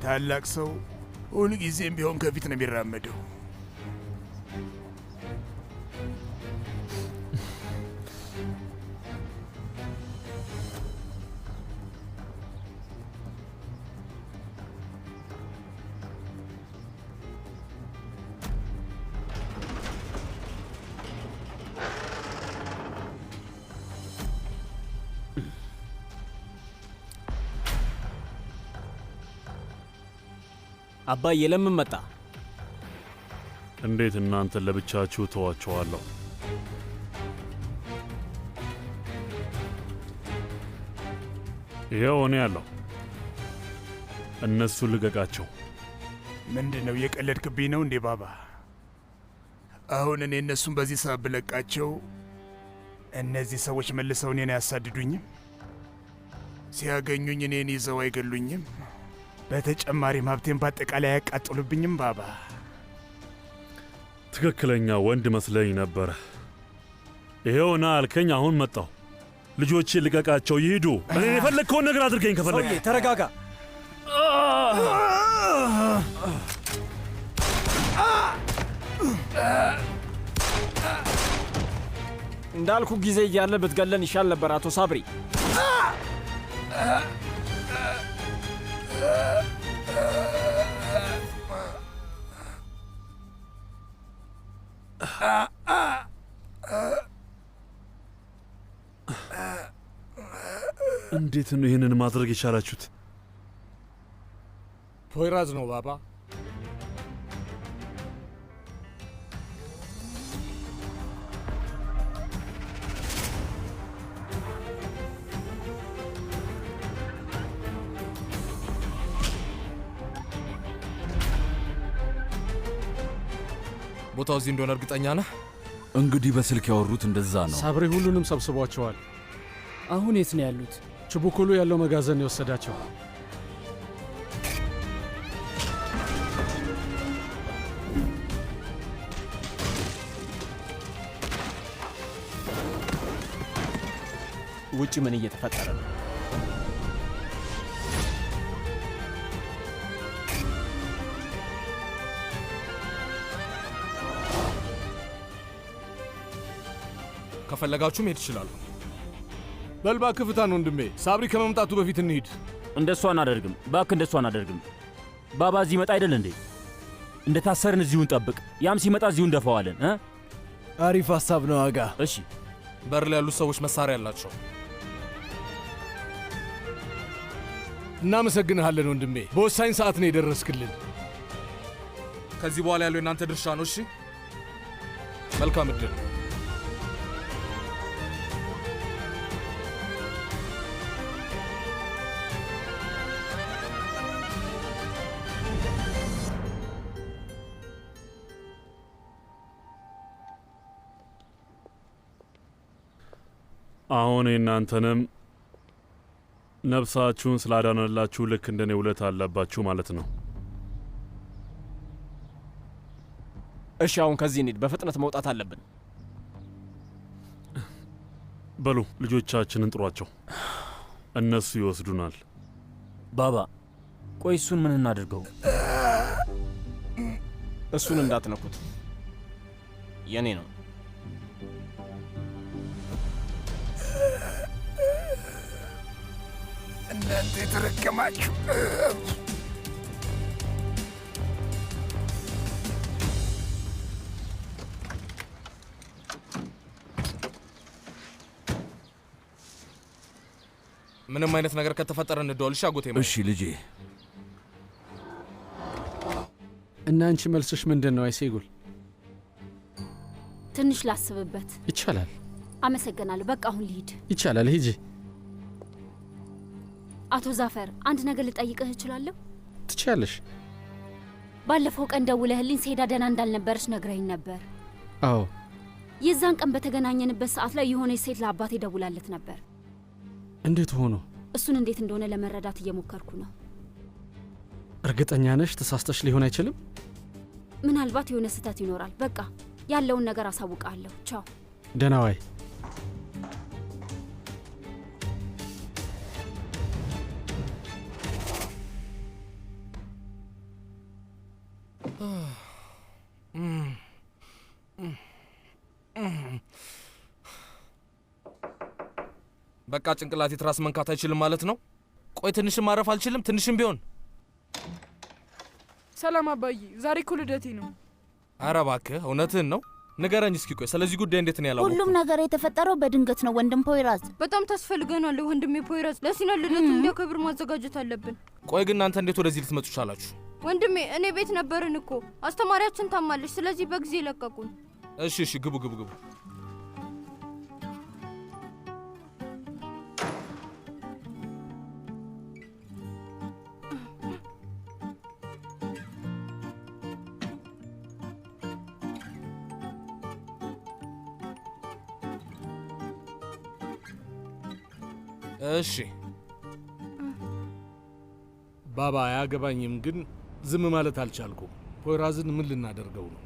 ታላቅ ሰው ሁል ጊዜም ቢሆን ከፊት ነው የሚራመደው። አባዬ ለምን መጣ? እንዴት እናንተን ለብቻችሁ ተዋቸዋለሁ? ይሄው እኔ ያለው እነሱ ልቀቃቸው። ምንድነው የቀለድክብኝ ነው እንዴ ባባ? አሁን እኔ እነሱን በዚህ ሰዓት ብለቃቸው እነዚህ ሰዎች መልሰው እኔን አያሳድዱኝም? ሲያገኙኝ እኔን ይዘው አይገሉኝም? በተጨማሪም ሀብቴን በአጠቃላይ አያቃጥሉብኝም ባባ? ትክክለኛ ወንድ መስለኝ ነበረ። ይሄውና አልከኝ፣ አሁን መጣሁ። ልጆቼ ልቀቃቸው ይሂዱ። እኔ የፈለግከውን ነገር አድርገኝ ከፈለግ። ሰውዬ ተረጋጋ። እንዳልኩ ጊዜ እያለ ብትገለን ይሻል ነበር አቶ ሳብሪ። እንዴት ነው ይህንን ማድረግ የቻላችሁት? ፖይራዝ ነው ባባ። ቦታው እዚህ እንደሆነ እርግጠኛ ነህ? እንግዲህ በስልክ ያወሩት እንደዛ ነው። ሳብሪ ሁሉንም ሰብስቧቸዋል። አሁን የት ነው ያሉት? ችቡኩሉ ያለው መጋዘን የወሰዳቸው። ውጭ ምን እየተፈጠረ ነው? ከፈለጋችሁ መሄድ ይችላሉ። በልባ ክፍታን ወንድሜ፣ ሳብሪ ከመምጣቱ በፊት እንሂድ። እንደሷ አናደርግም፣ እባክህ እንደሷ አናደርግም። ባባ እዚህ ይመጣ አይደል እንዴ? እንደታሰርን እዚሁ እንጠብቅ። ያም ሲመጣ እዚሁ እንደፈዋለን። አሪፍ ሐሳብ ነው አጋ። እሺ፣ በር ላይ ያሉት ሰዎች መሳሪያ ያላቸው። እናመሰግንሃለን ወንድሜ፣ በወሳኝ ሰዓት ነው የደረስክልን። ከዚህ በኋላ ያለው የእናንተ ድርሻ ነው። እሺ፣ መልካም እድል። አሁን እናንተንም ነፍሳችሁን ስላዳነላችሁ ልክ እንደኔ ውለታ አለባችሁ ማለት ነው። እሺ፣ አሁን ከዚህ እንሂድ። በፍጥነት መውጣት አለብን። በሉ ልጆቻችንን ጥሯቸው፣ እነሱ ይወስዱናል። ባባ ቆይ፣ እሱን ምን እናድርገው? እሱን እንዳትነኩት፣ የኔ ነው። እናንተ የተረገማችሁ! ምንም አይነት ነገር ከተፈጠረ እንደዋል። እሺ አጎቴ። እሺ ልጄ። እና አንቺ መልስሽ ምንድን ነው አይሴጉል? ትንሽ ላስብበት። ይቻላል። አመሰግናለሁ። በቃ አሁን ልሂድ። ይቻላል፣ ሂጂ። አቶ ዛፈር፣ አንድ ነገር ልጠይቅህ እችላለሁ? ትችያለሽ። ባለፈው ቀን ደውለህልኝ ሴዳ ደህና እንዳልነበረች ነግረኝ ነበር። አዎ። የዛን ቀን በተገናኘንበት ሰዓት ላይ የሆነች ሴት ለአባቴ ደውላለት ነበር። እንዴት ሆኖ? እሱን እንዴት እንደሆነ ለመረዳት እየሞከርኩ ነው። እርግጠኛ ነሽ? ተሳስተሽ ሊሆን አይችልም? ምናልባት የሆነ ስህተት ይኖራል። በቃ ያለውን ነገር አሳውቃለሁ። ቻው። ደህና ዋይ። በቃ ጭንቅላቴ ትራስ መንካት አይችልም ማለት ነው? ቆይ ትንሽም ማረፍ አልችልም? ትንሽም ቢሆን? ሰላም አባዬ፣ ዛሬ እኮ ልደቴ ነው። ኧረ እባክህ እውነትህን ነው? ንገረኝ እስኪ። ቆይ ስለዚህ ጉዳይ እንዴት ነው ያላወቅሁት? ሁሉም ነገር የተፈጠረው በድንገት ነው ወንድም ፖይራዝ። በጣም ታስፈልገናል ወንድሜ ፖይራዝ። ለሲና ልደቱ እንዲያከብር ማዘጋጀት አለብን። ቆይ ግን እናንተ እንዴት ወደዚህ ልትመጡ ቻላችሁ? ወንድሜ እኔ ቤት ነበርን እኮ አስተማሪያችን ታማለች። ስለዚህ በጊዜ ለቀቁን። እሺ እሺ፣ ግቡ ግቡ ግቡ። እሺ ባባ፣ አያገባኝም፣ ግን ዝም ማለት አልቻልኩም። ፖይራዝን ምን ልናደርገው ነው?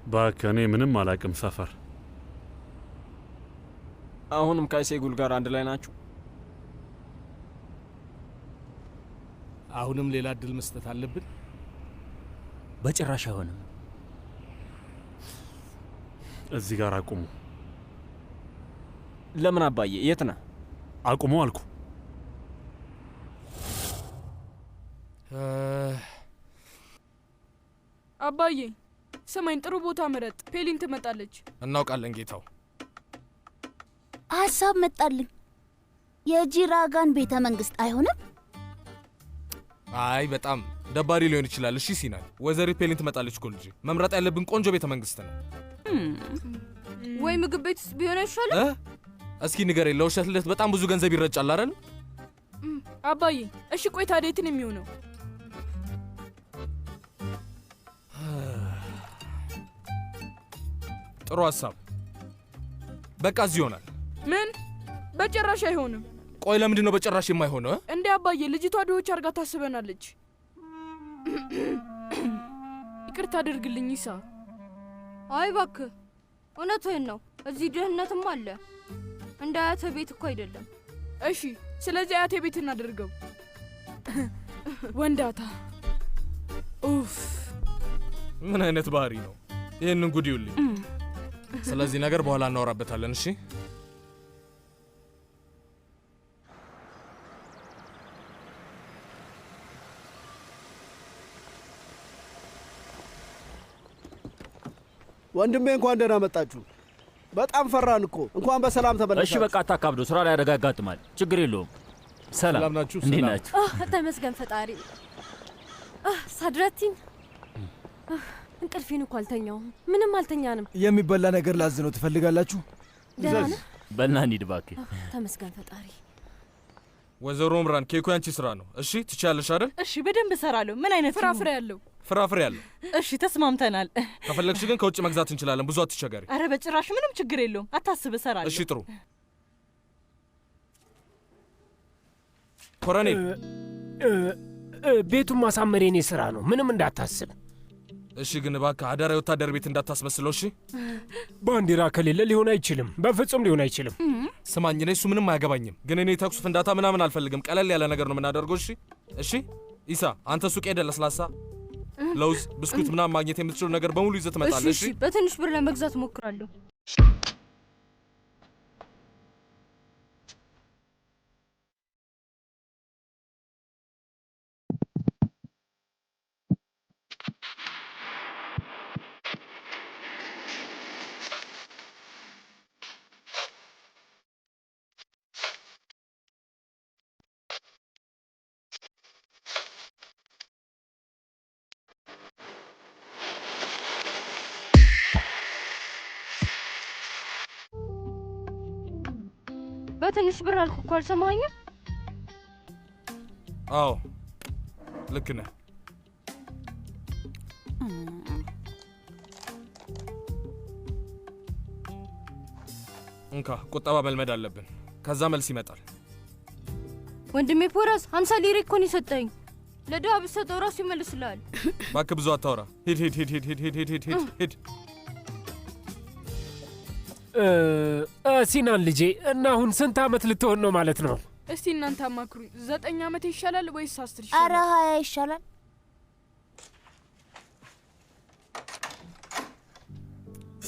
እባክህ እኔ ምንም አላቅም ሰፈር። አሁንም ከሴጉል ጋር አንድ ላይ ናችሁ? አሁንም ሌላ እድል መስጠት አለብን? በጭራሽ አይሆንም። እዚህ ጋር አቁሙ። ለምን አባዬ? የት ነህ? አቁሙ አልኩ። አባዬ ስማኝ፣ ጥሩ ቦታ ምረጥ። ፔሊን ትመጣለች። እናውቃለን ጌታው። ሀሳብ መጣልኝ። የጂራጋን ቤተ መንግስት አይሆንም? አይ በጣም ደባሪ ሊሆን ይችላል። እሺ ሲናል፣ ወይዘሪት ፔሊን ትመጣለች እኮ ልጄ። መምረጥ ያለብን ቆንጆ ቤተ መንግስት ነው። ወይ ምግብ ቤት ቢሆን ይሻላል። እስኪ ንገረኝ፣ ለውሸት ልደት በጣም ብዙ ገንዘብ ይረጫል አይደል? አባዬ እሺ ቆይ ታዲያ የት ነው የሚሆነው? ጥሩ ሀሳብ። በቃ እዚህ ይሆናል። ምን? በጭራሽ አይሆንም። ቆይ ለምንድን ነው በጭራሽ የማይሆነው? እንዴ አባዬ፣ ልጅቷ ድሆች አርጋ ታስበናለች። ይቅርታ አድርግልኝ ይሳ። አይ እባክህ እውነትህን ነው። እዚህ ድህነትም አለ። እንደ አያተ ቤት እኮ አይደለም። እሺ ስለዚህ አያቴ ቤት እናደርገው። ወንዳታ ኡፍ፣ ምን አይነት ባህሪ ነው? ይህንን ጉድ ይውልኝ። ስለዚህ ነገር በኋላ እናወራበታለን። እሺ ወንድሜ፣ እንኳን ደህና መጣችሁ። በጣም ፈራን እኮ። እንኳን በሰላም ተመለሳችሁ። እሺ በቃ አታካብዶ። ስራ ላይ አደጋ ያጋጥማል። ችግር የለውም። ሰላም ናችሁ? እንዴት ናችሁ? ተመስገን ፈጣሪ። ሳድራቲን እንቅልፌን እኮ አልተኛውም። ምንም አልተኛንም። የሚበላ ነገር ላዝ ነው። ትፈልጋላችሁ? ደህና ነህ? በልና እንሂድ እባክህ። ተመስገን ፈጣሪ። ወይዘሮ ምራን፣ ኬኩ ያንቺ ስራ ነው። እሺ ትችያለሽ አይደል? እሺ በደንብ እሰራለሁ። ምን አይነት ፍራፍሬ ያለው? ፍራፍሬ ያለው። እሺ ተስማምተናል። ከፈለግሽ ግን ከውጭ መግዛት እንችላለን። ብዙ አትቸገሪ። አረ በጭራሽ ምንም ችግር የለውም። አታስብ፣ እሰራለሁ። እሺ ጥሩ። ኮሎኔል፣ ቤቱን ማሳመር የኔ ስራ ነው። ምንም እንዳታስብ። እሺ ግን እባክህ አዳራ የወታደር ቤት እንዳታስመስለው። እሺ ባንዲራ ከሌለ ሊሆን አይችልም። በፍጹም ሊሆን አይችልም። ስማኝ፣ እኔ እሱ ምንም አያገባኝም። ግን እኔ ተኩስ፣ ፍንዳታ ምናምን አልፈልግም። ቀለል ያለ ነገር ነው የምናደርገው። እሺ እሺ። ኢሳ፣ አንተ ሱቅ ሄደህ ለስላሳ፣ ለውዝ፣ ብስኩት ምናምን ማግኘት የምትችለው ነገር በሙሉ ይዘህ ትመጣለህ። እሺ በትንሽ ብር ለመግዛት እሞክራለሁ። በትንሽ ብር አልኩ እኮ አልሰማኸኝም? አዎ ልክ ነህ። እንካ ቁጠባ መልመድ አለብን። ከዛ መልስ ይመጣል። ወንድሜ ፖራስ 50 ሊሬ እኮ ነው የሰጠኝ። ለድሃ ብትሰጠው ራሱ ይመልስልሃል። እባክህ ብዙ አታውራ። ሂድ ሂድ ሂድ ሂድ ሂድ ሂድ ሂድ ሂድ ሂድ። ሲናን ልጄ፣ እና አሁን ስንት ዓመት ልትሆን ነው ማለት ነው? እስቲ እናንተ አማክሩኝ። 9 ዓመት ይሻላል ወይስ 10 አረ ይሻላል? 20 ይሻላል።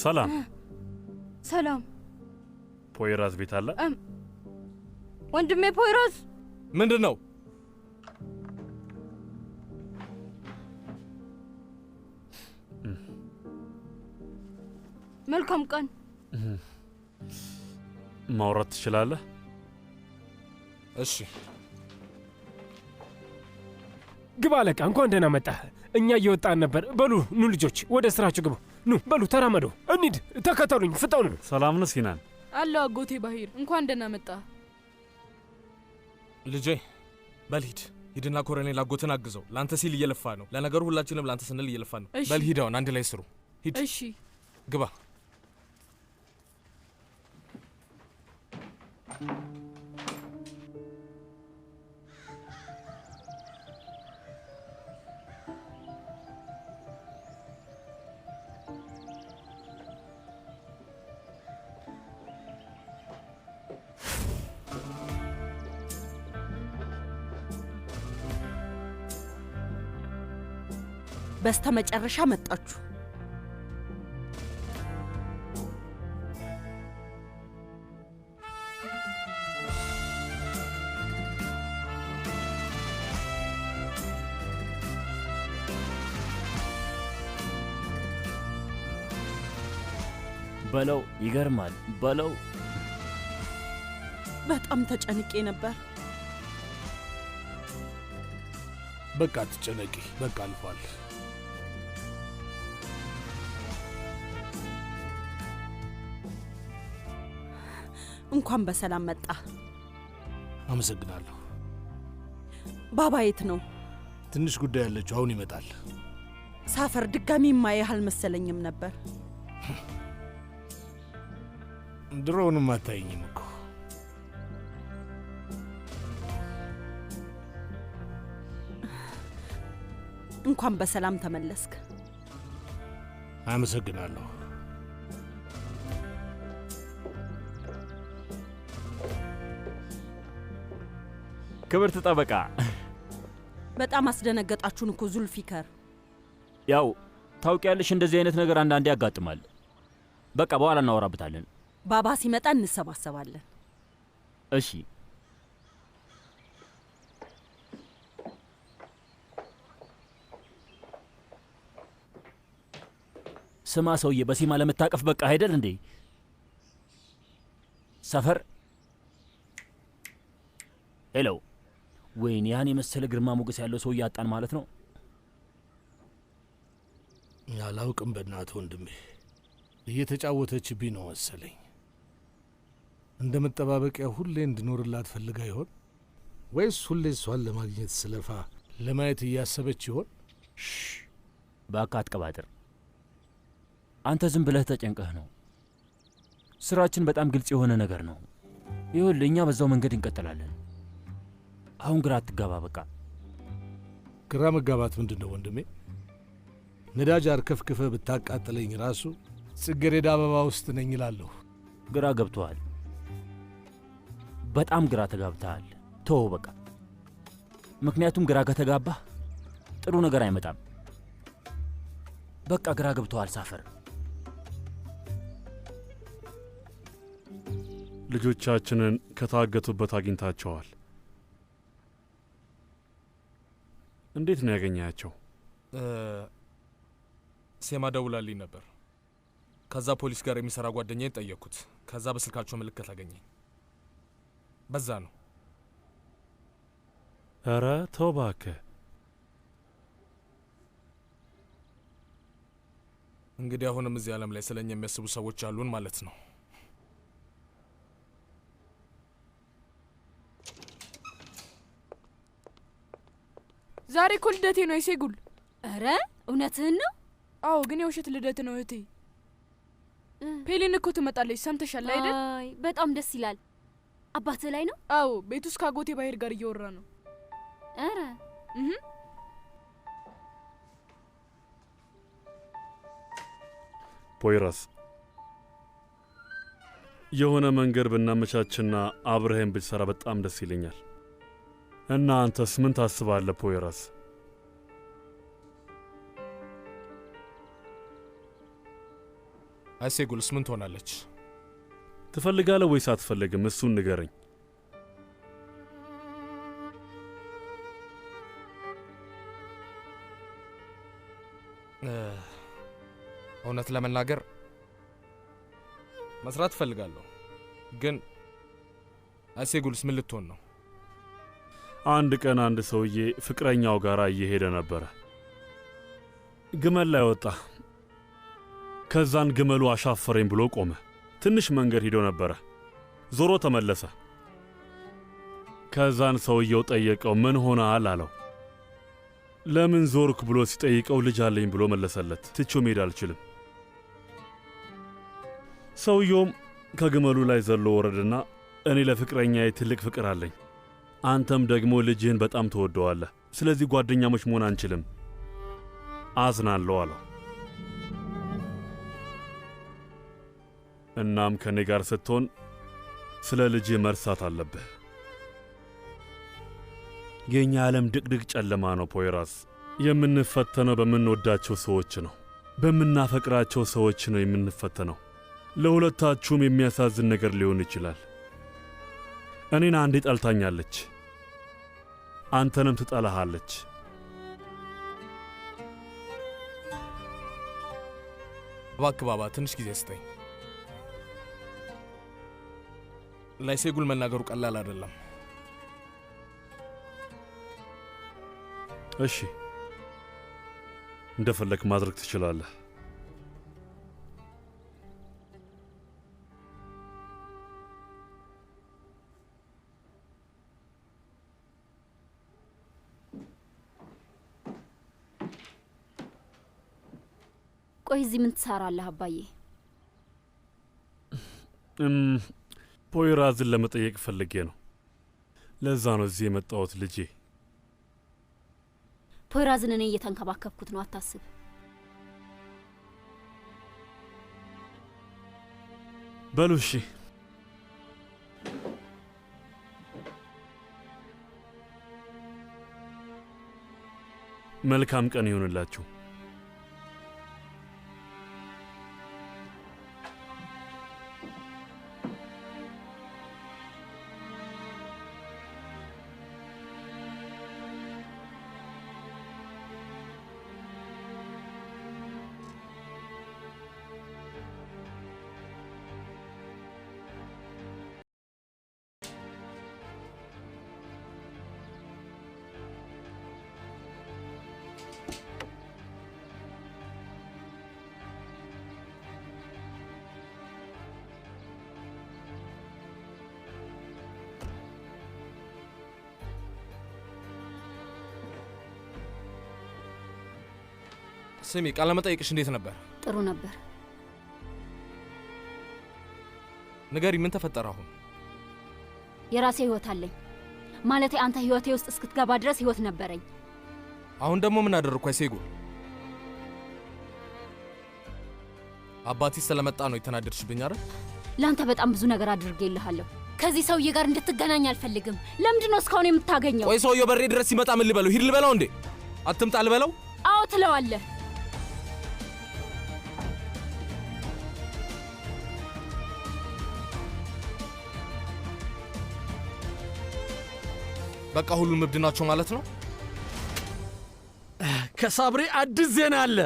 ሰላም ሰላም። ፖይራዝ ቤት አለ? ወንድሜ ፖይራዝ ምንድን ነው? መልካም ቀን። ማውራት ትችላለህ? እሺ ግባ አለቃ። እንኳን ደህና መጣህ። እኛ እየወጣን ነበር። በሉ ኑ ልጆች፣ ወደ ስራችሁ ግቡ። ኑ በሉ ተራመዱ፣ እንሂድ። ተከተሉኝ፣ ፍጠኑ። ሰላም ነህ ሲናን? አለው አጎቴ ባሂር፣ እንኳን ደህና መጣ። ልጄ በል ሂድ። ሂድና ኮሎኔል አጎትን አግዘው። ለአንተ ሲል እየለፋ ነው። ለነገሩ ሁላችንም ለአንተ ስንል እየለፋ ነው። በል ሂድ፣ አሁን አንድ ላይ ስሩ። ሂድ። እሺ ግባ። በስተመጨረሻ መጣችሁ። በለው ይገርማል። በለው በጣም ተጨንቄ ነበር። በቃ አትጨነቂ፣ በቃ አልፏል። እንኳን በሰላም መጣ። አመሰግናለሁ። ባባ የት ነው? ትንሽ ጉዳይ ያለችው፣ አሁን ይመጣል። ሳፈር ድጋሚ የማየህ አልመሰለኝም ነበር። ድሮውንም አታየኝም እኮ። እንኳን በሰላም ተመለስክ። አመሰግናለሁ። ክብርት ጠበቃ፣ በጣም አስደነገጣችሁን እኮ ዙልፊከር። ያው ታውቂያለሽ፣ እንደዚህ አይነት ነገር አንዳንዴ ያጋጥማል። በቃ በኋላ እናወራበታለን። ባባ ሲመጣ እንሰባሰባለን። እሺ። ስማ ሰውዬ፣ በሲማ ለመታቀፍ በቃ አይደል እንዴ? ሰፈር ሄሎ። ወይኔ ያን የመሰለ ግርማ ሞገስ ያለው ሰው እያጣን ማለት ነው። አላውቅም፣ በእናትህ ወንድሜ እየተጫወተችብኝ ነው መሰለኝ። እንደ መጠባበቂያ ሁሌ እንድኖርላት ፈልጋ ይሆን? ወይስ ሁሌ እሷን ለማግኘት ስለፋ ለማየት እያሰበች ይሆን? እባክህ አትቀባጥር። አንተ ዝም ብለህ ተጨንቀህ ነው። ስራችን በጣም ግልጽ የሆነ ነገር ነው። ይኸውልህ እኛ በዛው መንገድ እንቀጥላለን። አሁን ግራ አትጋባ። በቃ ግራ መጋባት ምንድን ነው ወንድሜ? ነዳጅ አርከፍክፈህ ብታቃጥለኝ ራሱ ጽጌረዳ አበባ ውስጥ ነኝ እላለሁ። ግራ ገብቶሃል። በጣም ግራ ተጋብተሃል። ተወው በቃ። ምክንያቱም ግራ ከተጋባህ ጥሩ ነገር አይመጣም። በቃ ግራ ገብቶሃል ሳፈር። ልጆቻችንን ከታገቱበት አግኝታቸዋል። እንዴት ነው ያገኛቸው? ሴማ ደውላልኝ ነበር። ከዛ ፖሊስ ጋር የሚሰራ ጓደኛዬን ጠየቅኩት። ከዛ በስልካቸው ምልክት አገኘኝ። በዛ ነው። ኧረ ተው እባክህ። እንግዲህ አሁንም እዚህ ዓለም ላይ ስለኛ የሚያስቡ ሰዎች አሉን ማለት ነው። ዛሬ እኮ ልደቴ ነው የሴጉል። ኧረ እውነትህን ነው? አዎ፣ ግን የውሸት ልደት ነው እህቴ። ፔሊን እኮ ትመጣለች፣ ሰምተሻል አይደል? አይ በጣም ደስ ይላል። አባትህ ላይ ነው? አዎ፣ ቤት ውስጥ ከአጎቴ ባሂር ጋር እየወራ ነው። ኧረ ፖይራስ፣ የሆነ መንገድ ብናመቻችና አብረህን ብትሰራ በጣም ደስ ይለኛል። እና አንተስ ምን ታስባለህ ፖይራስ? አይሴጉልስ ምን ትሆናለች? ትፈልጋለህ ወይስ አትፈልግም? እሱን ንገረኝ። እውነት ለመናገር መስራት እፈልጋለሁ፣ ግን አይሴጉልስ ምን ልትሆን ነው? አንድ ቀን አንድ ሰውዬ ፍቅረኛው ጋር እየሄደ ነበረ። ግመል ላይ ወጣ። ከዛን ግመሉ አሻፈረኝ ብሎ ቆመ። ትንሽ መንገድ ሄዶ ነበረ። ዞሮ ተመለሰ። ከዛን ሰውየው ጠየቀው፣ ምን ሆነሃል አለው። ለምን ዞርክ ብሎ ሲጠይቀው ልጅ አለኝ ብሎ መለሰለት። ትቼው መሄድ አልችልም። ሰውየውም ከግመሉ ላይ ዘሎ ወረደና እኔ ለፍቅረኛዬ ትልቅ ፍቅር አለኝ፣ አንተም ደግሞ ልጅህን በጣም ትወደዋለህ። ስለዚህ ጓደኛሞች መሆን አንችልም፣ አዝናለሁ አለው። እናም ከኔ ጋር ስትሆን ስለ ልጅህ መርሳት አለብህ። የኛ ዓለም ድቅድቅ ጨለማ ነው ፖይራስ። የምንፈተነው በምንወዳቸው ሰዎች ነው፣ በምናፈቅራቸው ሰዎች ነው የምንፈተነው። ለሁለታችሁም የሚያሳዝን ነገር ሊሆን ይችላል። እኔን አንዴ ጠልታኛለች፣ አንተንም ትጠላሃለች። እባክህ ባባ ትንሽ ጊዜ ስጠኝ። ላይሴጉል መናገሩ ቀላል አይደለም። እሺ፣ እንደፈለክ ማድረግ ትችላለህ። ቆይ እዚህ ምን ትሰራለህ አባዬ? ፖይራዝን ለመጠየቅ ፈልጌ ነው። ለዛ ነው እዚህ የመጣሁት ልጄ። ፖይራዝን እኔ እየተንከባከብኩት ነው፣ አታስብ። በሉ እሺ። መልካም ቀን ይሁንላችሁ። ስሚ፣ ቃለ መጠይቅሽ እንዴት ነበር? ጥሩ ነበር። ንገሪ፣ ምን ተፈጠረ? አሁን የራሴ ህይወት አለኝ። ማለቴ አንተ ህይወቴ ውስጥ እስክትገባ ድረስ ህይወት ነበረኝ። አሁን ደግሞ ምን አደረግኩ? አይሴጉል፣ አባትሽ ስለመጣ ነው የተናደድሽብኝ አይደል? ለአንተ በጣም ብዙ ነገር አድርጌልሃለሁ። ከዚህ ሰውዬ ጋር እንድትገናኝ አልፈልግም። ለምንድን ነው እስካሁን የምታገኘው? ቆይ ሰውየው በሬ ድረስ ሲመጣ ምን ልበለው? ሂድ ልበለው እንዴ? አትምጣ ልበለው? አዎ ትለዋለህ። በቃ ሁሉም እብድ ናቸው ማለት ነው? ከሳብሬ አዲስ ዜና አለ።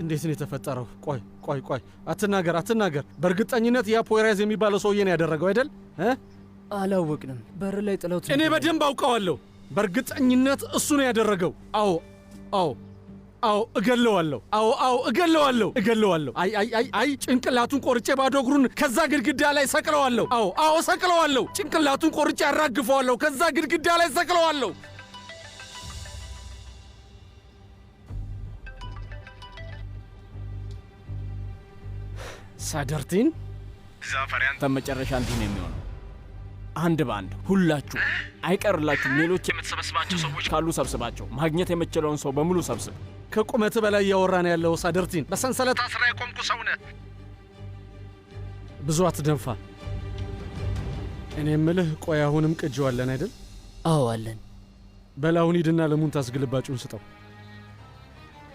እንዴት ነው የተፈጠረው? ቆይ አትናገር። በእርግጠኝነት ያ ፖይራዝ የሚባለው ሰውዬ ነው ያደረገው አይደል? አላወቅንም። በር ላይ ጥለውት። እኔ በደንብ አውቀዋለሁ። በእርግጠኝነት እሱ ነው ያደረገው። አዎ፣ እገለዋለሁ። እገለዋለሁ። አይ ጭንቅላቱን ቆርጬ ባዶ እግሩን ከዛ ግድግዳ ላይ ሰቅለዋለሁ። አዎ ሰቅለዋለሁ። ጭንቅላቱን ቆርጬ አራግፈዋለሁ። ከዛ ግድግዳ ላይ ሰቅለዋለሁ። ሳደርቲን ተመጨረሻ እንዲህ ነው የሚሆነው። አንድ በአንድ ሁላችሁ አይቀርላችሁም። ሌሎች የምትሰበስባቸው ሰዎች ካሉ ሰብስባቸው። ማግኘት የምችለውን ሰው በሙሉ ሰብስብ። ከቁመት በላይ እያወራን ያለው ሳደርቲን፣ በሰንሰለት አስራ የቆምኩ ሰው ነህ። ብዙ አትደንፋ። እኔ የምልህ ቆይ አሁንም ቅጂው አለን አይደል? አዎ አለን። በላሁን ሂድና ለሙንታስ ግልባጩን ስጠው።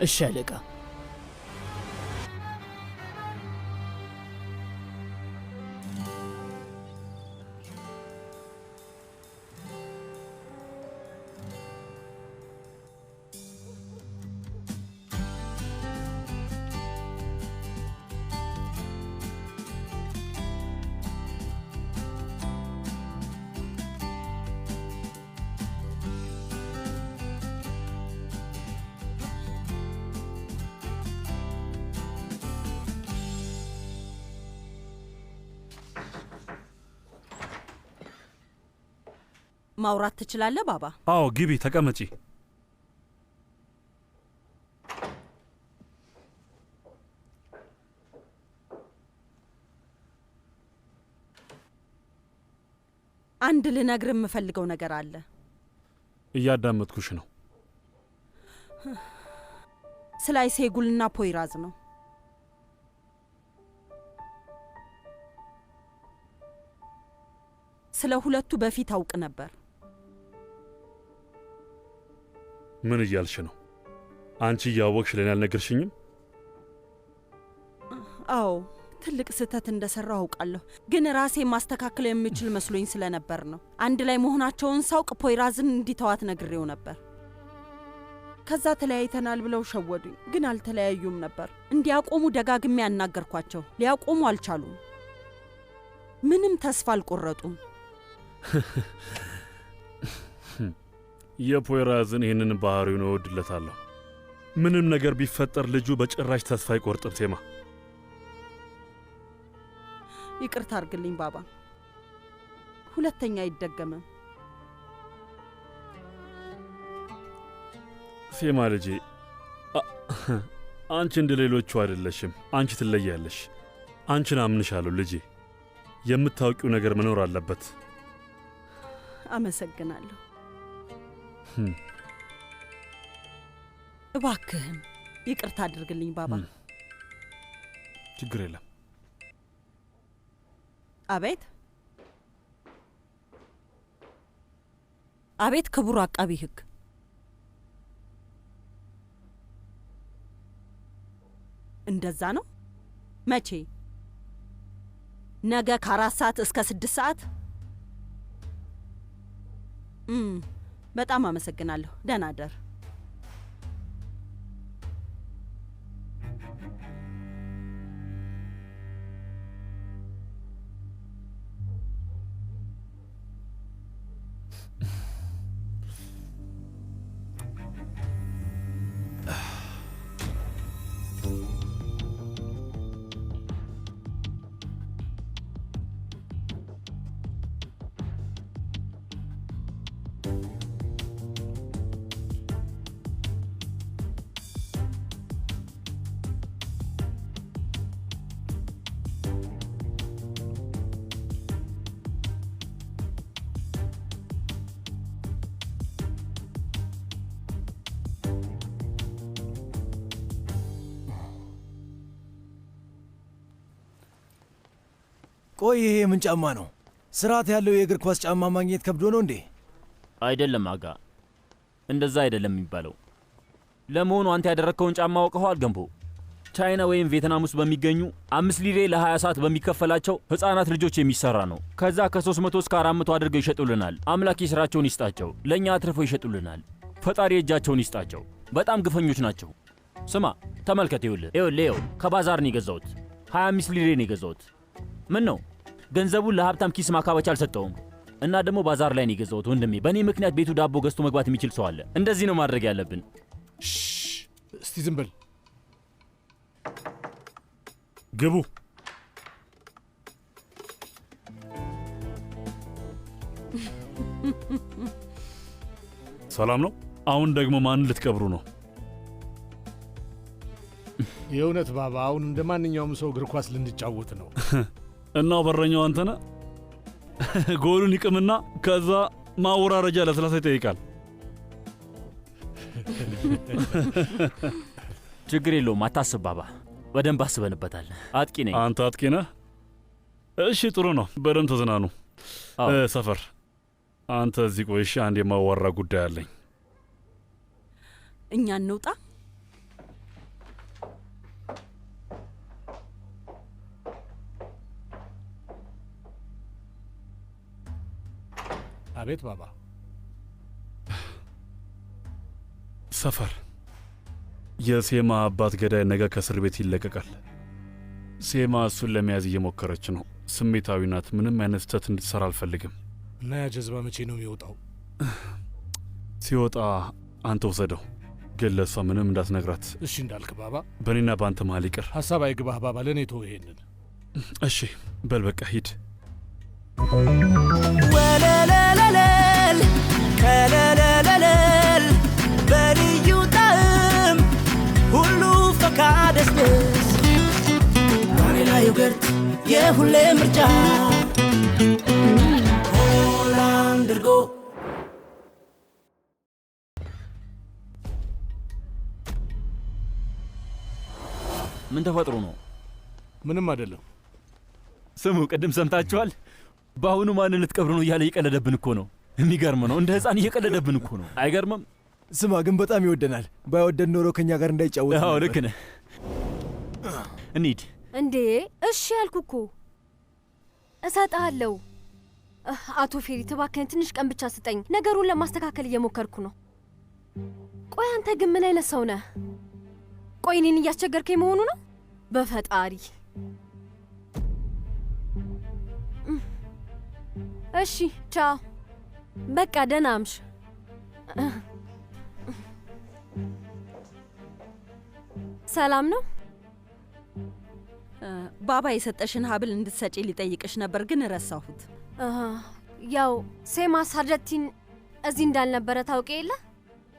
እሺ አለቃ። ማውራት ትችላለህ ባባ? አዎ፣ ግቢ ተቀመጪ። አንድ ልነግር የምፈልገው ነገር አለ። እያዳመጥኩሽ ነው። ስለ አይሴጉልና ፖይራዝ ነው። ስለ ሁለቱ በፊት አውቅ ነበር። ምን እያልሽ ነው? አንቺ እያወቅሽ ለኔ አልነገርሽኝም? አዎ ትልቅ ስህተት እንደሰራው አውቃለሁ፣ ግን ራሴ ማስተካከል የምችል መስሎኝ ስለነበር ነው። አንድ ላይ መሆናቸውን ሳውቅ ፖይራዝን እንዲተዋት ነግሬው ነበር። ከዛ ተለያይተናል ብለው ሸወዱኝ፣ ግን አልተለያዩም ነበር። እንዲያቆሙ ደጋግሜ ያናገርኳቸው፣ ሊያቆሙ አልቻሉም። ምንም ተስፋ አልቆረጡም። የፖይራዝን ይህንን ባህሪውን እወድለታለሁ። ምንም ነገር ቢፈጠር ልጁ በጭራሽ ተስፋ አይቆርጥም። ቴማ ይቅርታ አርግልኝ ባባ፣ ሁለተኛ አይደገምም። ቴማ ልጄ፣ አንቺ እንደ ሌሎቹ አይደለሽም። አንቺ ትለያለሽ። አንቺን አምንሻለሁ ልጄ። የምታውቂው ነገር መኖር አለበት። አመሰግናለሁ። እባክህን ይቅርታ አድርግልኝ ባባ። ችግር የለም። አቤት አቤት፣ ክቡር አቃቢ ሕግ። እንደዛ ነው? መቼ? ነገ ከ4 ሰዓት እስከ 6 ሰዓት? በጣም አመሰግናለሁ። ደህና ደር። ቆይ ይሄ ምን ጫማ ነው? ስርዓት ያለው የእግር ኳስ ጫማ ማግኘት ከብዶ ነው እንዴ? አይደለም አጋ፣ እንደዛ አይደለም የሚባለው። ለመሆኑ አንተ ያደረግከውን ጫማ አውቀኸዋል ገንቦ? ቻይና ወይም ቪየትናም ውስጥ በሚገኙ 5 ሊሬ ለ20 ሰዓት በሚከፈላቸው ህፃናት ልጆች የሚሰራ ነው። ከዛ ከ300 እስከ 400 አድርገው ይሸጡልናል። አምላክ የስራቸውን ይስጣቸው፣ ለእኛ አትርፈው ይሸጡልናል። ፈጣሪ እጃቸውን ይስጣቸው። በጣም ግፈኞች ናቸው። ስማ ተመልከት፣ ይኸውልህ ከባዛር ነው የገዛሁት። 25 ሊሬ ነው የገዛሁት። ምን ነው ገንዘቡን ለሀብታም ኪስ ማካበቻ አልሰጠውም። እና ደግሞ ባዛር ላይ ነው የገዛሁት ወንድሜ። በእኔ ምክንያት ቤቱ ዳቦ ገዝቶ መግባት የሚችል ሰው አለ። እንደዚህ ነው ማድረግ ያለብን። እስቲ ዝም በል። ግቡ። ሰላም ነው? አሁን ደግሞ ማንን ልትቀብሩ ነው? የእውነት ባባ፣ አሁን እንደ ማንኛውም ሰው እግር ኳስ ልንጫወት ነው። እና በረኛው አንተ ነህ? ጎሉን ይቅምና ከዛ ማወራረጃ ለስላሳ ይጠይቃል። ችግር የለውም፣ አታስብ ባባ። በደንብ አስበንበታል። አጥቂ ነኝ። አንተ አጥቂ ነህ? እሺ ጥሩ ነው። በደንብ ተዝናኑ። ሰፈር አንተ እዚህ ቆይ። እሺ አንድ የማዋራ ጉዳይ አለኝ። እኛ እንውጣ። አቤት ባባ። ሰፈር የሴማ አባት ገዳይ ነገ ከእስር ቤት ይለቀቃል። ሴማ እሱን ለመያዝ እየሞከረች ነው። ስሜታዊ ናት። ምንም አይነት ስህተት እንድትሰራ አልፈልግም። እና ያ ጀዝባ መቼ ነው የሚወጣው? ሲወጣ አንተ ውሰደው፣ ግን ለእሷ ምንም እንዳትነግራት። እሺ እንዳልክ ባባ። በእኔና በአንተ መሀል ይቅር። ሀሳብ አይግባህ ባባ። ለእኔ ተው ይሄንን። እሺ በል በቃ ሂድ። ወለለለለል ከለለለለል በልዩ ጣዕም ሁሉ ፈካ ደስደስ ቫኒላ ዮገርት የሁሌ ምርጫ ሆላንድ እርጎ። ምን ተፈጥሮ ነው? ምንም አይደለም። ስሙ፣ ቅድም ሰምታችኋል? በአሁኑ ማንን ልትቀብር ነው እያለ እየቀለደብን እኮ ነው። የሚገርም ነው። እንደ ሕፃን እየቀለደብን እኮ ነው። አይገርምም? ስማ ግን በጣም ይወደናል። ባይወደን ኖሮ ከኛ ጋር እንዳይጫወት። አዎ ልክ ነህ። እንሂድ። እንዴ እሺ ያልኩ እኮ እሰጥሃለሁ። አቶ ፌሪት እባክህን ትንሽ ቀን ብቻ ስጠኝ። ነገሩን ለማስተካከል እየሞከርኩ ነው። ቆይ አንተ ግን ምን አይነት ሰው ነህ? ቆይ እኔን እያስቸገርከኝ መሆኑ ነው? በፈጣሪ እሺ ቻው። በቃ ደህና አምሽ። ሰላም ነው? ባባ የሰጠሽን ሀብል እንድትሰጪ ሊጠይቅሽ ነበር ግን ረሳሁት። ያው ሴማ ሳርጀቲን እዚህ እንዳልነበረ ታውቂ የለ?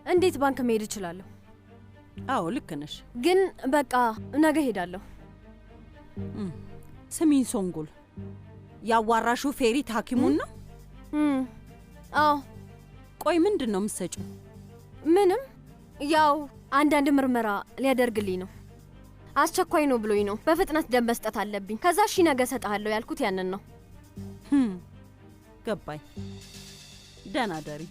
እንዴት ባንክ መሄድ እችላለሁ? አዎ ልክ ነሽ። ግን በቃ ነገ ሄዳለሁ። ስሚኝ ሶንጉል፣ ያዋራሹ ፌሪት ሐኪሙን ነው? አዎ። ቆይ ምንድን ነው የምትሰጪው? ምንም፣ ያው አንዳንድ ምርመራ ሊያደርግልኝ ነው። አስቸኳይ ነው ብሎኝ ነው። በፍጥነት ደም መስጠት አለብኝ። ከዛ እሺ ነገ እሰጥሃለሁ ያልኩት ያንን ነው። ገባኝ። ደህና ደሪ።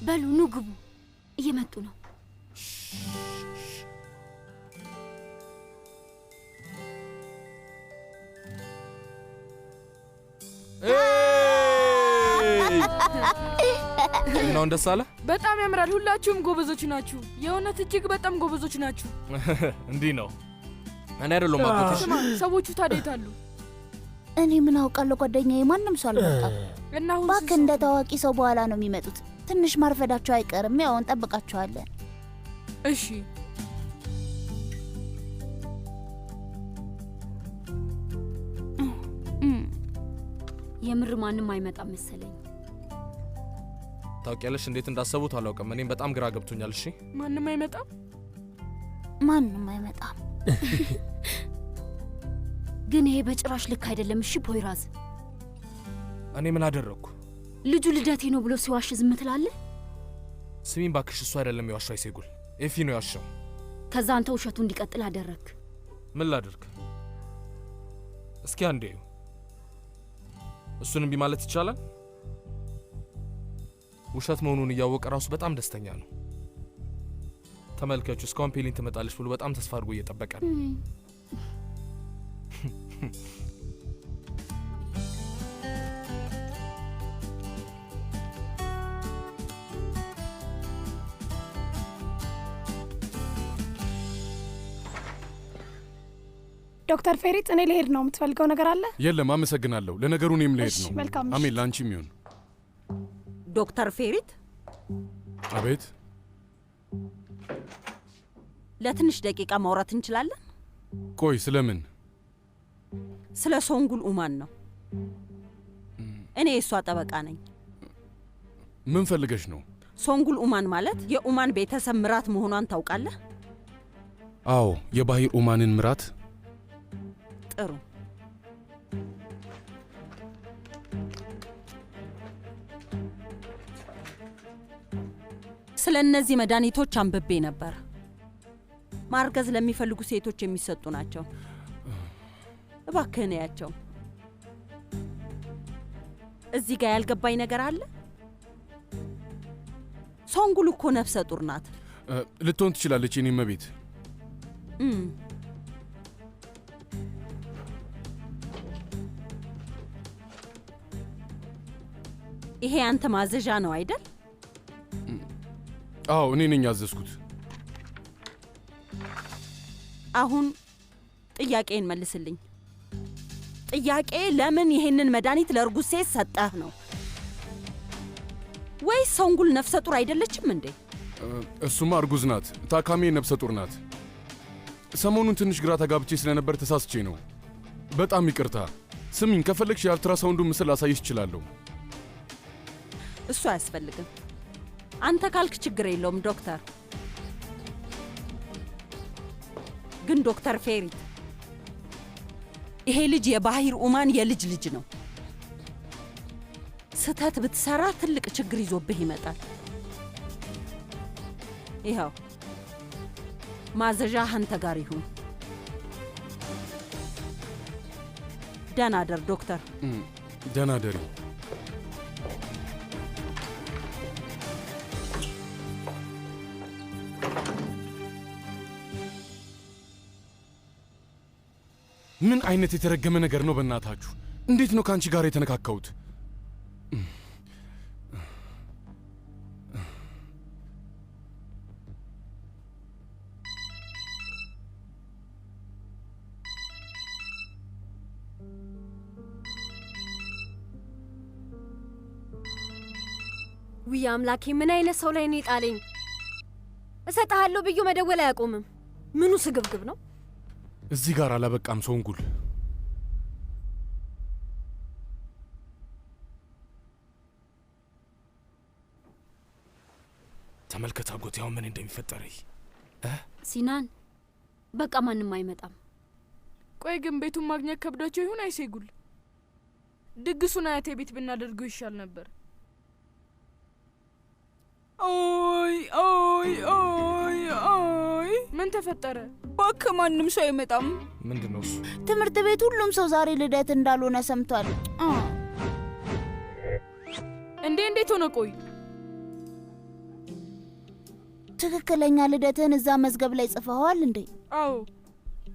በሉ ኑ ግቡ፣ እየመጡ ነው። እናውን ደስ አለ? በጣም ያምራል። ሁላችሁም ጎበዞች ናችሁ። የእውነት እጅግ በጣም ጎበዞች ናችሁ። እንዲህ ነው። እኔ አይደለሁም አጎትሽ። ስማ፣ ሰዎቹ ታዲያ የት አሉ? እኔ ምን አውቃለሁ ጓደኛዬ፣ ማንም ሰው አልመጣም። እና አሁን እባክህ እንደ ታዋቂ ሰው በኋላ ነው የሚመጡት። ትንሽ ማርፈዳቸው አይቀርም። ያው እንጠብቃቸዋለን። እሺ። የምር ማንም አይመጣም መሰለኝ። ታውቂያለሽ፣ እንዴት እንዳሰቡት አላውቅም። እኔም በጣም ግራ ገብቶኛል። እሺ፣ ማንም አይመጣም፣ ማንም አይመጣም። ግን ይሄ በጭራሽ ልክ አይደለም። እሺ ፖይራዝ፣ እኔ ምን አደረግኩ? ልጁ ልደቴ ነው ብሎ ሲዋሽ ዝም ትላለህ? ስሚኝ ባክሽ፣ እሱ አይደለም የዋሻው፣ ይሴጉል ኤፊ ነው ያዋሻው። ከዛ አንተ ውሸቱ እንዲቀጥል አደረግ። ምን ላድርግ? እስኪ አንዴ እሱን እምቢ ማለት ይቻላል? ውሸት መሆኑን እያወቀ ራሱ በጣም ደስተኛ ነው። ተመልከቹ፣ እስካሁን ፔሊን ትመጣለች ብሎ በጣም ተስፋ አድርጎ እየጠበቀ ነው። ዶክተር ፌሪት፣ እኔ ልሄድ ነው። የምትፈልገው ነገር አለ? የለም፣ አመሰግናለሁ። ለነገሩ እኔም ልሄድ ነው። መልካም። አሜን፣ ለአንቺም ይሁን። ዶክተር ፌሪት። አቤት። ለትንሽ ደቂቃ ማውራት እንችላለን? ቆይ፣ ስለምን? ስለ ሶንጉል ኡማን ነው። እኔ የእሷ ጠበቃ ነኝ። ምን ፈልገሽ ነው? ሶንጉል ኡማን ማለት የኡማን ቤተሰብ ምራት መሆኗን ታውቃለህ? አዎ፣ የባሂር ኡማንን ምራት። ጥሩ። ስለ እነዚህ መድኃኒቶች አንብቤ ነበር። ማርገዝ ለሚፈልጉ ሴቶች የሚሰጡ ናቸው። እባክህን ያቸው። እዚህ ጋር ያልገባኝ ነገር አለ። ሶንጉል እኮ ነፍሰ ጡር ናት። ልትሆን ትችላለች የኔ እመቤት። ይሄ አንተ ማዘዣ ነው አይደል? አዎ፣ እኔ ነኝ ያዘዝኩት። አሁን ጥያቄን መልስልኝ። ጥያቄ ለምን ይሄንን መድኃኒት ለእርጉዝ ሴት ሰጠህ ነው? ወይስ ሶንጉል ነፍሰ ጡር አይደለችም እንዴ? እሱማ እርጉዝ ናት። ታካሚ ነፍሰ ጡር ናት። ሰሞኑን ትንሽ ግራ ተጋብቼ ስለነበር ተሳስቼ ነው። በጣም ይቅርታ። ስሚኝ፣ ከፈለግሽ የአልትራሳውንዱን ምስል ላሳይሽ እችላለሁ። እሱ አያስፈልግም። አንተ ካልክ ችግር የለውም ዶክተር። ግን ዶክተር ፌሪት፣ ይሄ ልጅ የባሂር ኡማን የልጅ ልጅ ነው። ስተት ብትሰራ ትልቅ ችግር ይዞብህ ይመጣል። ይኸው ማዘዣ አንተ ጋር ይሁን። ደህና ደር ዶክተር። ደህና ደሪ። ምን አይነት የተረገመ ነገር ነው በእናታችሁ? እንዴት ነው ከአንቺ ጋር የተነካካሁት? ውይ አምላኬ፣ ምን አይነት ሰው ላይ ነው የጣለኝ? እሰጥሃለሁ ብዬ መደወል አያቆምም። ምኑ ስግብግብ ነው? እዚህ ጋር አላበቃም ሶንጉል። ተመልከት አጎቴ፣ አሁን ምን እንደሚፈጠር። ሲናን፣ በቃ ማንም አይመጣም። ቆይ ግን ቤቱን ማግኘት ከብዳቸው ይሁን አይሴጉል? ድግሱን አያቴ ቤት ብናደርገው ይሻል ነበር። ኦይ ኦይ ኦይ ኦይ! ምን ተፈጠረ? እባክህ ማንም ሰው አይመጣም። ምንድን ነው እሱ? ትምህርት ቤት ሁሉም ሰው ዛሬ ልደት እንዳልሆነ ሰምቷል። እንዴት ሆነ? ቆይ ትክክለኛ ልደትህን እዛ መዝገብ ላይ ጽፈኸዋል እንዴ? አዎ።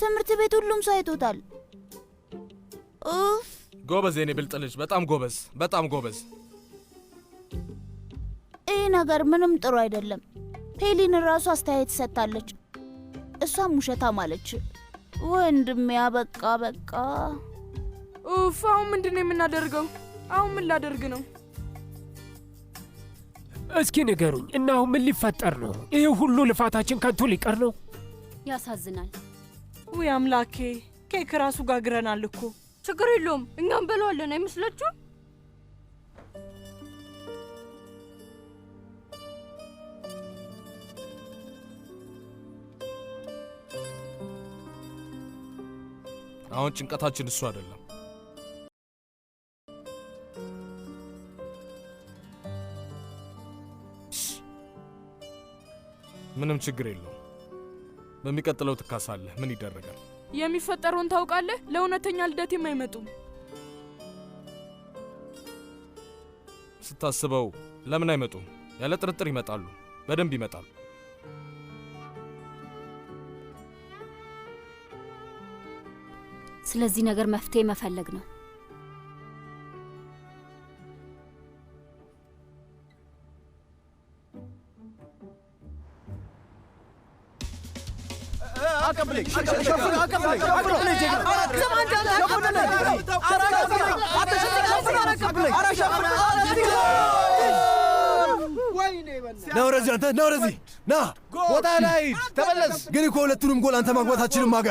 ትምህርት ቤት ሁሉም ሰው አይቶታል። ኡፍ! ጎበዝ የኔ ብልጥ ልጅ፣ በጣም ጎበዝ፣ በጣም ጎበዝ። ይህ ነገር ምንም ጥሩ አይደለም። ፔሊን ራሱ አስተያየት ሰጥታለች። እሷም ውሸታም አለች። ወንድሜ በቃ ኡፍ! አሁን ምንድን ነው የምናደርገው? አሁን ምን ላደርግ ነው? እስኪ ንገሩኝ እና አሁን ምን ሊፈጠር ነው? ይህ ሁሉ ልፋታችን ከንቱ ሊቀር ነው? ያሳዝናል። ውይ አምላኬ፣ ኬክ ራሱ ጋግረናል እኮ። ችግር የለውም፣ እኛም በለዋለን። አይመስላችሁ? አሁን ጭንቀታችን እሱ አይደለም። ምንም ችግር የለውም። በሚቀጥለው ትካሳለህ። ምን ይደረጋል? የሚፈጠረውን ታውቃለህ። ለእውነተኛ ልደቴም አይመጡም። ስታስበው ለምን አይመጡም? ያለ ጥርጥር ይመጣሉ። በደንብ ይመጣሉ። ስለዚህ ነገር መፍትሄ መፈለግ ነው። ና ወደዚህ፣ አንተ ና ወደዚህ፣ ና ቦታ ላይ ተመለስ። ግን እኮ ሁለቱንም ጎል አንተ ማግባታችንም ማጋ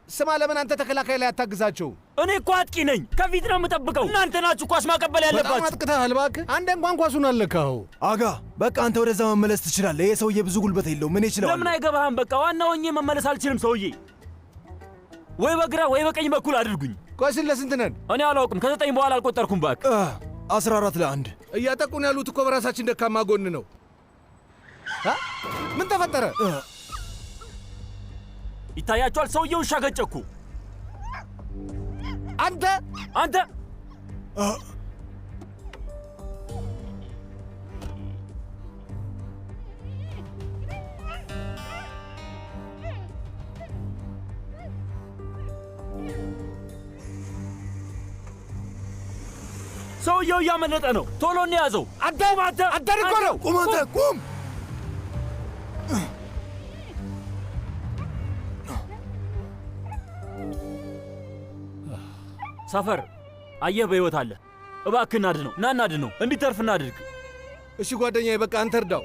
ስማ፣ ለምን አንተ ተከላካይ ላይ አታግዛቸው? እኔ እኮ አጥቂ ነኝ። ከፊት ነው የምጠብቀው። እናንተ ናችሁ ኳስ ማቀበል ያለባችሁ። በጣም አጥቅተሃል እባክህ። አንዴ እንኳን ኳሱን አለካኸው። አጋ በቃ አንተ ወደዛ መመለስ ትችላለህ። ይሄ ሰውዬ ብዙ ጉልበት የለውም። ምን ይችላል? ለምን አይገባህም? በቃ ዋናው ሆኜ መመለስ አልችልም። ሰውዬ ወይ በግራ ወይ በቀኝ በኩል አድርጉኝ። ቆይ ለስንት ነን? እኔ አላውቅም። ከ9 በኋላ አልቆጠርኩም። እባክህ 14-1 እያጠቁን ያሉት እኮ በራሳችን ደካማ ጎን ነው። ምን ተፈጠረ? ይታያችኋል። ሰውዬው ውሻ ገጨ እኮ። አንተ ሰውየው እያመለጠ ነው። ቶሎ እንያዘው። አንተ እኮ ነው። ቁም አንተ ቁም። ሰፈር አየህ፣ በሕይወት አለ። እባክህ እናድነው፣ ና እናድነው፣ እንዲተርፍ እናድርግ። እሺ ጓደኛዬ፣ በቃ አንተ እርዳው።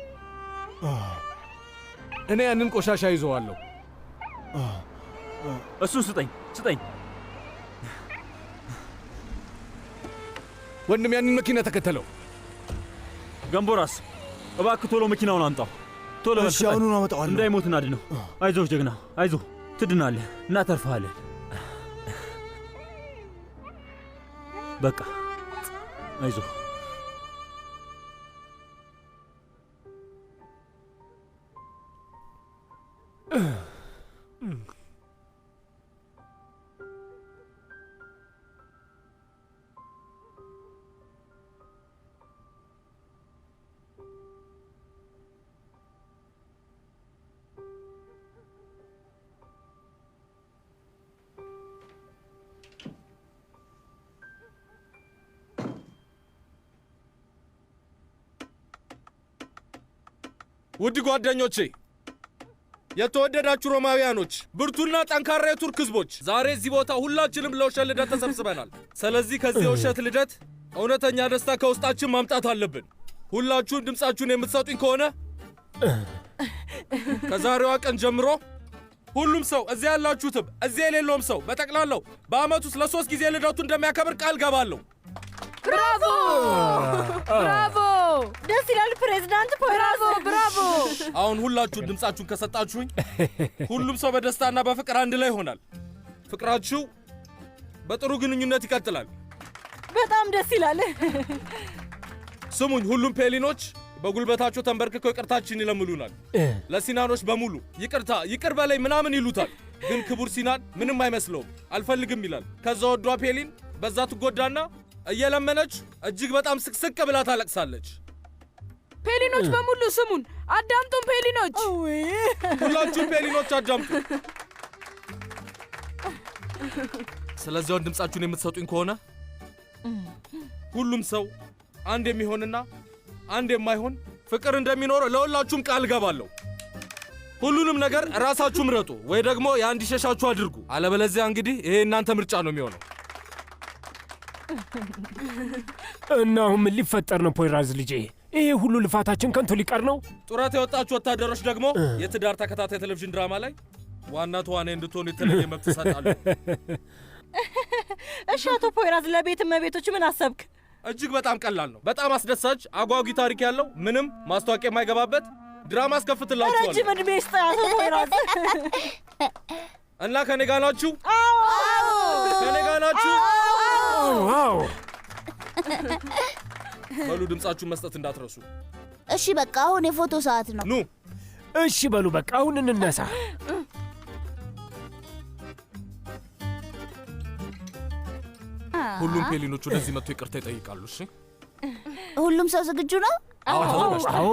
እኔ ያንን ቆሻሻ ይዘዋለሁ። እሱን ስጠኝ። ወንድም ያንን መኪና ተከተለው። ገንቦራስ እባክህ ቶሎ መኪናውን አምጣው። ቶሎ እሺ፣ አሁኑን አመጣዋለሁ። እንዳይሞት እናድነው። አይዞህ ጀግና፣ አይዞህ፣ ትድናለህ፣ እናተርፍሃለን። በቃ አይዞህ። ውድ ጓደኞቼ፣ የተወደዳችሁ ሮማውያኖች፣ ብርቱና ጠንካራ የቱርክ ህዝቦች፣ ዛሬ እዚህ ቦታ ሁላችንም ለውሸት ልደት ተሰብስበናል። ስለዚህ ከዚህ የውሸት ልደት እውነተኛ ደስታ ከውስጣችን ማምጣት አለብን። ሁላችሁም ድምፃችሁን የምትሰጡኝ ከሆነ ከዛሬዋ ቀን ጀምሮ ሁሉም ሰው፣ እዚያ ያላችሁትም እዚያ የሌለውም ሰው በጠቅላላው በአመት ውስጥ ለ3 ጊዜ ልደቱ እንደሚያከብር ቃል ገባለሁ። ብራቮ ብራቮ! ደስ ይላል ፕሬዝዳንት ፖይራዝ። ብራቮ! አሁን ሁላችሁም ድምፃችሁን ከሰጣችሁኝ ሁሉም ሰው በደስታና በፍቅር አንድ ላይ ይሆናል። ፍቅራችሁ በጥሩ ግንኙነት ይቀጥላል። በጣም ደስ ይላል። ስሙኝ፣ ሁሉም ፔሊኖች በጉልበታቸው ተንበርክከው ይቅርታችን ይለምሉናል። ለሲናኖች በሙሉ ይቅር በላይ ምናምን ይሉታል። ግን ክቡር ሲናን ምንም አይመስለውም፣ አልፈልግም ይላል። ከዛ ወዷ ፔሊን በዛ ትጎዳና እየለመነች እጅግ በጣም ስቅስቅ ብላ ታለቅሳለች። ፔሊኖች በሙሉ ስሙን አዳምጡን። ፔሊኖች ሁላችሁም ፔሊኖች አዳምጡ። ስለዚህ አሁን ድምፃችሁን የምትሰጡኝ ከሆነ ሁሉም ሰው አንድ የሚሆንና አንድ የማይሆን ፍቅር እንደሚኖር ለሁላችሁም ቃል ገባለሁ። ሁሉንም ነገር ራሳችሁ ምረጡ፣ ወይ ደግሞ የአንድ ሸሻችሁ አድርጉ። አለበለዚያ እንግዲህ ይሄ እናንተ ምርጫ ነው የሚሆነው። እና አሁን ምን ሊፈጠር ነው ፖይራዝ ልጄ? ይሄ ሁሉ ልፋታችን ከንቱ ሊቀር ነው? ጡረታ የወጣችሁ ወታደሮች ደግሞ የትዳር ተከታታይ ቴሌቪዥን ድራማ ላይ ዋና ተዋናይ እንድትሆኑ የተለየ መብት እሰጣለሁ። እሺ አቶ ፖይራዝ፣ ለቤት እመቤቶች ምን አሰብክ? እጅግ በጣም ቀላል ነው። በጣም አስደሳች አጓጊ ታሪክ ያለው ምንም ማስታወቂያ የማይገባበት ድራማ አስከፍትላችኋለሁ። ረጅም ዕድሜ ይስጥ አቶ ፖይራዝ። እና ከኔ ጋር ናችሁ? ከኔ ጋር ናችሁ? አዎ። በሉ ድምጻችሁን መስጠት እንዳትረሱ። እሺ በቃ አሁን የፎቶ ሰዓት ነው። ኑ። እሺ በሉ በቃ አሁን እንነሳ። ሁሉም ፔሊኖች ወደዚህ መጥቶ ይቅርታ ይጠይቃሉ። እሺ፣ ሁሉም ሰው ዝግጁ ነው? አዎ።